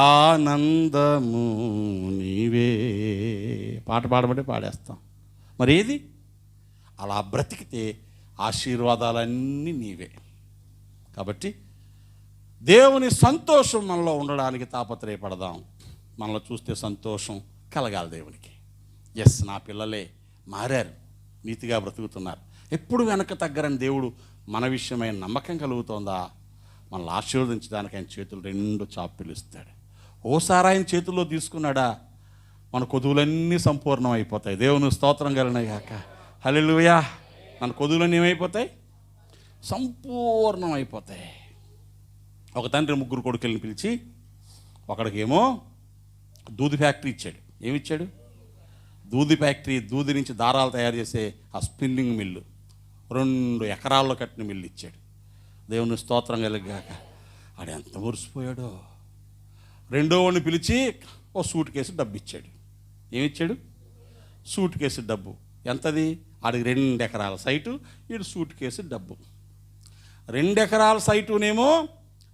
ఆనందము నీవే, పాట పాడబట్టే పాడేస్తాం. మరి ఏది? అలా బ్రతికితే ఆశీర్వాదాలన్నీ నీవే. కాబట్టి దేవుని సంతోషం మనలో ఉండడానికి తాపత్రయపడదాం. మనలో చూస్తే సంతోషం కలగాలి దేవునికి. ఎస్, నా పిల్లలే మారారు, నీతిగా బ్రతుకుతున్నారు, ఎప్పుడు వెనక తగ్గరని దేవుడు మన విషయమైన నమ్మకం కలుగుతోందా? మనల్ని ఆశీర్వదించడానికి ఆయన చేతులు 2 చాపు పిలుస్తాడు. ఓసారి ఆయన చేతుల్లో తీసుకున్నాడా, మన కొదువులన్నీ సంపూర్ణం అయిపోతాయి. దేవుని స్తోత్రం కలిగినాయి కాక. హల్లెలూయా. మన కొదువులన్నీ ఏమైపోతాయి? సంపూర్ణం అయిపోతాయి. ఒక తండ్రి 3 కొడుకుల్ని పిలిచి, ఒకడికేమో దూది ఫ్యాక్టరీ ఇచ్చాడు. ఏమిచ్చాడు? దూది ఫ్యాక్టరీ, దూది నుంచి దారాలు తయారు చేసే ఆ స్పిన్నింగ్ మిల్లు, 2 ఎకరాల్లో కట్టిన మిల్లు ఇచ్చాడు. దేవుని స్తోత్రం కలిగాక. ఆడు ఎంత మురిసిపోయాడో. రెండో వాడిని పిలిచి ఓ సూట్ కేసు డబ్బు ఇచ్చాడు. ఏమిచ్చాడు? సూట్ కేసు డబ్బు. ఎంతది? ఆడికి 2 ఎకరాల సైటు, వీడు సూట్ కేసు డబ్బు. 2 ఎకరాల సైటునేమో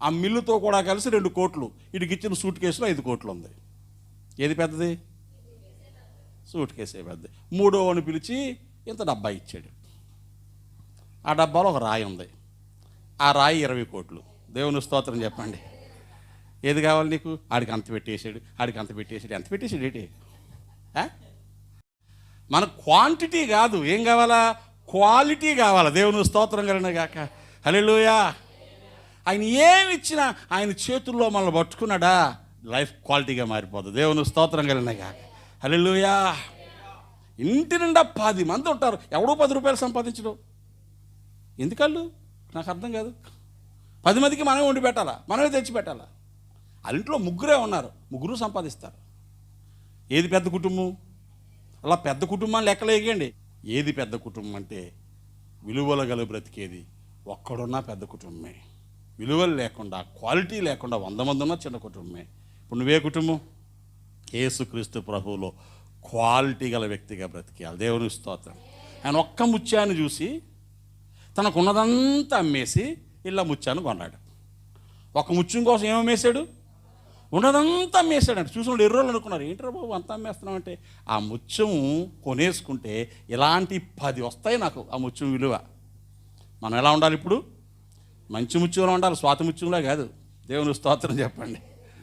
ఆ మిల్లుతో కూడా కలిసి 2 కోట్లు, వీడికి ఇచ్చిన సూట్ కేసులో 5 కోట్లు ఉంది. ఏది పెద్దది? సూట్ కేసే పెద్దది. మూడో వాడిని పిలిచి ఇంత డబ్బా ఇచ్చాడు. ఆ డబ్బాలో ఒక రాయి ఉంది. ఆ రాయి 20 కోట్లు. దేవుని స్తోత్రం చెప్పండి. ఏది కావాలి నీకు? ఆడికి అంత పెట్టేశాడు, ఆడికి అంత పెట్టేశాడు. ఎంత పెట్టేశాడు ఏంటి? మన క్వాంటిటీ కాదు, ఏం కావాలా? క్వాలిటీ కావాలా. దేవుని స్తోత్రం కలిగిన గాక. హల్లెలూయా. ఆయన ఏమి ఇచ్చినా ఆయన చేతుల్లో మనల్ని పట్టుకున్నాడా, లైఫ్ క్వాలిటీగా మారిపోతుంది. దేవుని స్తోత్రం కలిగినగా. హల్లెలూయా. ఇంటి నిండా 10 మంది ఉంటారు, ఎవడో 10 రూపాయలు సంపాదించడం ఎందుకళ్ళు నాకు అర్థం కాదు. 10 మందికి మనమే వండి పెట్టాలా, మనమే తెచ్చి పెట్టాలా. వాళ్ళ ఇంట్లో ముగ్గురే ఉన్నారు, ముగ్గురు సంపాదిస్తారు. ఏది పెద్ద కుటుంబం? అలా పెద్ద కుటుంబాన్ని లెక్కలేయండి. ఏది పెద్ద కుటుంబం అంటే విలువలు గల బ్రతికేది ఒక్కడున్నా పెద్ద కుటుంబమే. విలువలు లేకుండా, క్వాలిటీ లేకుండా 100 మంది ఉన్నా చిన్న కుటుంబమే. ఇప్పుడు నువ్వే కుటుంబం? యేసుక్రీస్తు ప్రభువులో క్వాలిటీ గల వ్యక్తిగా బ్రతికేయాలి. దేవుని స్తోత్రం. ఆయన ఒక్క ముత్యాన్ని చూసి తనకున్నదంతా అమ్మేసి ఇలా ముత్యాన్ని కొన్నాడు. ఒక ముత్యం కోసం ఏమమ్మేశాడు? ఉన్నదంతా అమ్మేశాడంట. చూసినప్పుడు ఎర్రోళ్ళు అనుకున్నారు, ఏంటరా బాబు అంతా అమ్మేస్తున్నాం అంటే, ఆ ముత్యం కొనేసుకుంటే ఇలాంటి 10 వస్తాయి నాకు ఆ ముత్యం విలువ. మనం ఎలా ఉండాలి ఇప్పుడు? మంచి ముత్యంలో ఉండాలి, స్వాతి ముత్యంలో కాదు. దేవుని స్తోత్రం చెప్పండి.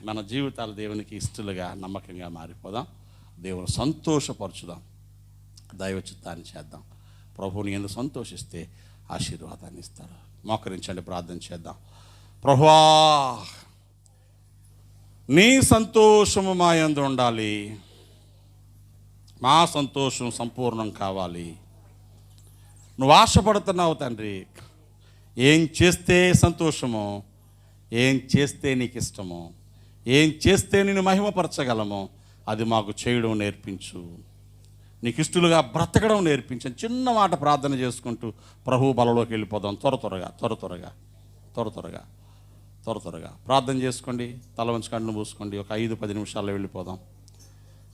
మన జీవితాలు దేవునికి ఇష్టలుగా, నమ్మకంగా మారిపోదాం. దేవుని సంతోషపరచుదాం, దైవ చిత్తాన్ని చేద్దాం. ప్రభువుని ఎందుకు సంతోషిస్తే ఆశీర్వాదాన్ని ఇస్తాడు. మోకరించండి, ప్రార్థన చేద్దాం. ప్రభువా, నీ సంతోషము మా యందు ఉండాలి, మా సంతోషం సంపూర్ణం కావాలి. నువ్వు ఆశపడుతున్నావు తండ్రి. ఏం చేస్తే సంతోషమో, ఏం చేస్తే నీకు ఇష్టమో, ఏం చేస్తే నేను మహిమపరచగలమో అది మాకు చేయడం నేర్పించు. నీకు ఇష్టలుగా బ్రతకడం నేర్పించు. చిన్న మాట ప్రార్థన చేసుకుంటూ ప్రభు బలలోకి వెళ్ళిపోదాం. త్వరగా ప్రార్థన చేసుకోండి. తల వంచి కన్ను మూసుకోండి. ఒక 5-10 నిమిషాల్లో వెళ్ళిపోదాం.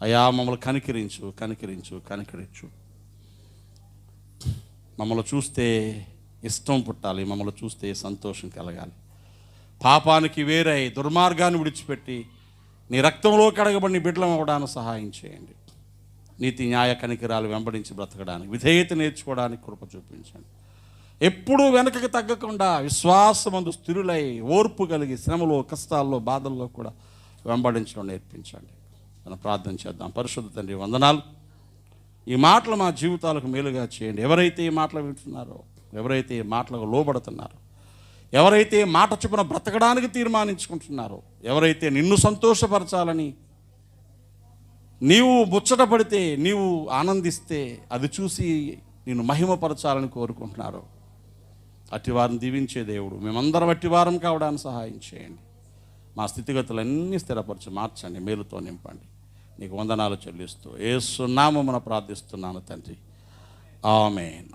అయ్యా, మమ్మల్ని కనికరించు. మమ్మల్ని చూస్తే ఇష్టం పుట్టాలి, మమ్మల్ని చూస్తే సంతోషం కలగాలి. పాపానికి వేరై దుర్మార్గాన్ని విడిచిపెట్టి నీ రక్తంలో కడగబడి నీ బిడ్డలం అవ్వడానికి సహాయం చేయండి. నీతి న్యాయ కనికరాలు వెంబడించి బ్రతకడానికి, విధేయత నేర్చుకోవడానికి కృప చూపించండి. ఎప్పుడూ వెనకకి తగ్గకుండా విశ్వాసమందు స్థిరులై ఓర్పు కలిగి శ్రమలో, కష్టాల్లో, బాధల్లో కూడా వెంబడించడం నేర్పించండి. మనం ప్రార్థన చేద్దాం. పరిశుద్ధ తండ్రి, వందనాలు. ఈ మాటలు మా జీవితాలకు మేలుగా చేయండి. ఎవరైతే ఈ మాటలు వింటున్నారో, ఎవరైతే ఈ మాటలకు లోబడుతున్నారో, ఎవరైతే మాట చొప్పున బ్రతకడానికి తీర్మానించుకుంటున్నారో, ఎవరైతే నిన్ను సంతోషపరచాలని, నీవు ముచ్చటపడితే, నీవు ఆనందిస్తే అది చూసి నిన్ను మహిమపరచాలని కోరుకుంటున్నారో, అట్టివారిని దీవించే దేవుడు. మేమందరం అట్టివారం కావడానికి సహాయం చేయండి. మా స్థితిగతులన్నీ స్థిరపరచి మార్చండి, మేలుతో నింపండి. నీకు వందనాలు చెల్లిస్తూ యేసు నామమున ప్రార్థిస్తున్నాను తండ్రి. ఆమేన్.